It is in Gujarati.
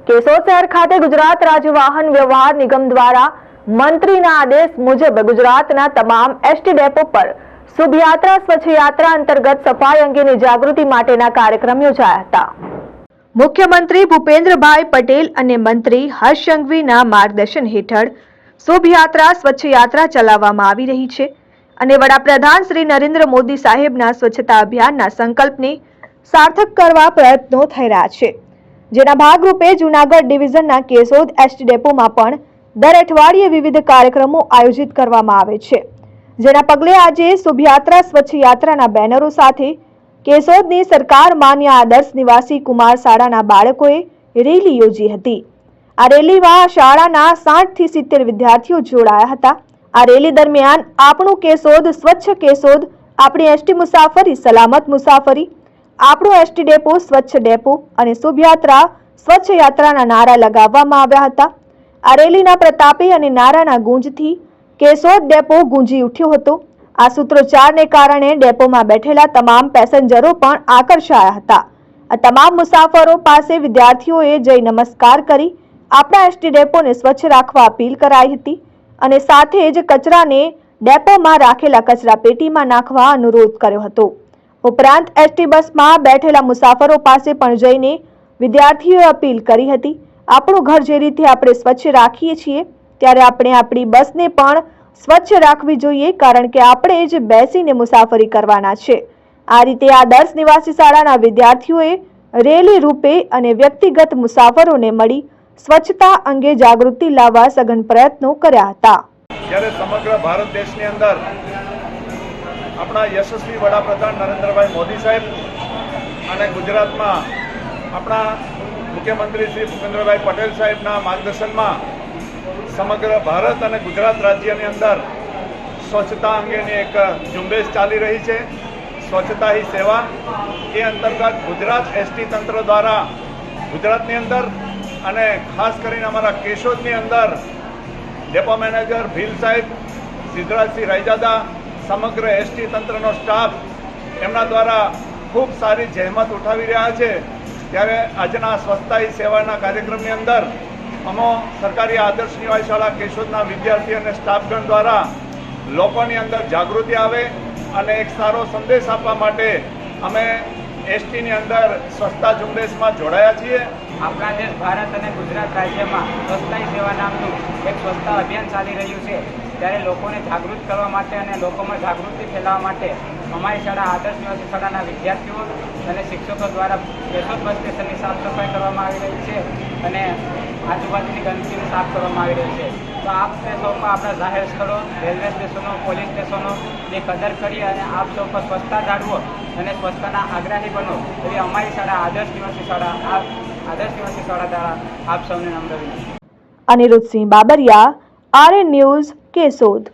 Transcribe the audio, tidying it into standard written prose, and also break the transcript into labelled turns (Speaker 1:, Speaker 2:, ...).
Speaker 1: કેશોદ શહેર ખાતે ગુજરાત રાજ્ય વાહન વ્યવહાર નિગમ દ્વારા મંત્રીના આદેશ મુજબ ગુજરાતના તમામ એસટી ડેપો પર શુભ યાત્રા સ્વચ્છ યાત્રા અંતર્ગત સફાઈ અંગેની જાગૃતિ માટેના કાર્યક્રમ યોજાયા હતા। મુખ્યમંત્રી ભૂપેન્દ્રભાઈ પટેલ અને મંત્રી હર્ષ સંઘવીના માર્ગદર્શન હેઠળ શુભ યાત્રા સ્વચ્છ યાત્રા ચલાવવામાં આવી રહી છે અને વડાપ્રધાન શ્રી નરેન્દ્ર મોદી સાહેબના સ્વચ્છતા અભિયાનના સંકલ્પને સાર્થક કરવા પ્રયત્નો થઈ રહ્યા છે, જેના ભાગરૂપે જૂનાગઢ ડિવિઝનના કેશોદ એસટી ડેપોમાં પણ દર અઠવાડિયે વિવિધ કાર્યક્રમો આયોજિત કરવામાં આવે છે, જેના પગલે આજે શુભ યાત્રા સ્વચ્છ યાત્રાના બેનરો સાથે કેશોદની સરકાર માન્ય આદર્શ નિવાસી કુમાર શાળાના બાળકોએ રેલી યોજી હતી। આ રેલીમાં શાળાના 60 થી 70 વિદ્યાર્થીઓ જોડાયા હતા। આ રેલી દરમિયાન આપણું કેશોદ સ્વચ્છ કેશોદ, આપણી એસટી મુસાફરી સલામત મુસાફરી, આપણું એસટી ડેપો સ્વચ્છ ડેપો અને શુભ યાત્રા સ્વચ્છ યાત્રાના નારા લગાવવામાં આવ્યા હતા। આ રેલીના પ્રતાપે અને નારાના ગુંજથી કેશોદ ડેપો ગુંજી ઉઠ્યો હતો। આ સૂત્રોચ્ચારને કારણે ડેપોમાં બેઠેલા તમામ પેસેન્જરો પણ આકર્ષાયા હતા। આ તમામ મુસાફરો પાસે વિદ્યાર્થીઓએ જય નમસ્કાર કરી આપણા એસટી ડેપોને સ્વચ્છ રાખવા અપીલ કરાઈ હતી અને સાથે જ કચરાને ડેપોમાં રાખેલા કચરા પેટીમાં નાખવા અનુરોધ કર્યો હતો। ઉપરાંત એસટી બસમાં બેઠેલા મુસાફરો પાસે પણ જઈને વિદ્યાર્થીઓએ અપીલ કરી હતી, આપણું ઘર જે રીતે આપણે સ્વચ્છ રાખીએ છીએ ત્યારે આપણે આપણી બસને પણ સ્વચ્છ રાખવી જોઈએ, કારણ કે આપણે જ બેસીને મુસાફરી કરવાના છે। આ રીતે આદર્શ નિવાસી શાળાના વિદ્યાર્થીઓએ રેલી રૂપે અને વ્યક્તિગત મુસાફરોને મળી સ્વચ્છતા અંગે જાગૃતિ લાવવા સઘન પ્રયત્નો કર્યા હતા।
Speaker 2: જ્યારે સમગ્ર ભારત દેશની અંદર આપણા યશસ્વી વડાપ્રધાન નરેન્દ્રભાઈ મોદી સાહેબ અને ગુજરાતમાં આપણા મુખ્યમંત્રી શ્રી ભૂપેન્દ્રભાઈ પટેલ સાહેબના માર્ગદર્શનમાં સમગ્ર ભારત અને ગુજરાત રાજ્યની અંદર સ્વચ્છતા અંગેની એક ઝુંબેશ ચાલી રહી છે। સ્વચ્છતા હી સેવા એ અંતર્ગત ગુજરાત એસટી તંત્ર દ્વારા ગુજરાતની અંદર અને ખાસ કરીને અમારા કેશોદની અંદર ડેપો મેનેજર ભીલ સાહેબ, સિદ્ધરાજસિંહ રાયજાદા, સમગ્ર એસટી તંત્રનો સ્ટાફ એમના દ્વારા ખૂબ સારી જહેમત ઉઠાવી રહ્યા છે। ત્યારે આજના સ્વચ્છતા હી સેવાના કાર્યક્રમની અંદર અમો સરકારી આદર્શ નિવાસી શાળા કેશોદના વિદ્યાર્થી અને સ્ટાફગણ દ્વારા લોકોની અંદર જાગૃતિ આવે અને એક સારો સંદેશ આપવા માટે અમે એસટીની અંદર સ્વચ્છતા ઝુંબેશમાં જોડાયા છીએ।
Speaker 3: આપણા દેશ ભારત અને ગુજરાત રાજ્યમાં સ્વચ્છતા હી સેવા નામનું એક સ્વચ્છતા અભિયાન ચાલી રહ્યું છે, ત્યારે લોકોને જાગૃત કરવા માટે અને લોકોમાં જાગૃતિ ફેલાવવા માટે અમારી શાળા આદર્શ નિવાસી શાળાના વિદ્યાર્થીઓ અને શિક્ષકો દ્વારા કેશોદ બસ સ્ટેશનની સાફ સફાઈ કરવામાં આવી રહી છે અને આજુબાજુની ગંદકીને સાફ કરવામાં આવી રહી છે। તો આપ સૌ પર આપણા જાહેર સ્થળો, રેલવે સ્ટેશનો, પોલીસ સ્ટેશનોની કદર કરી અને આપ સૌ પર સ્વચ્છતા જાળવો અને સ્વચ્છતાના આગ્રહી બનો એવી અમારી શાળા આદર્શ નિવાસી શાળા દ્વારા આપ સૌને નમ્ર વિનંતી।
Speaker 1: Aniruddhsinh Babariya, RN news, Keshod.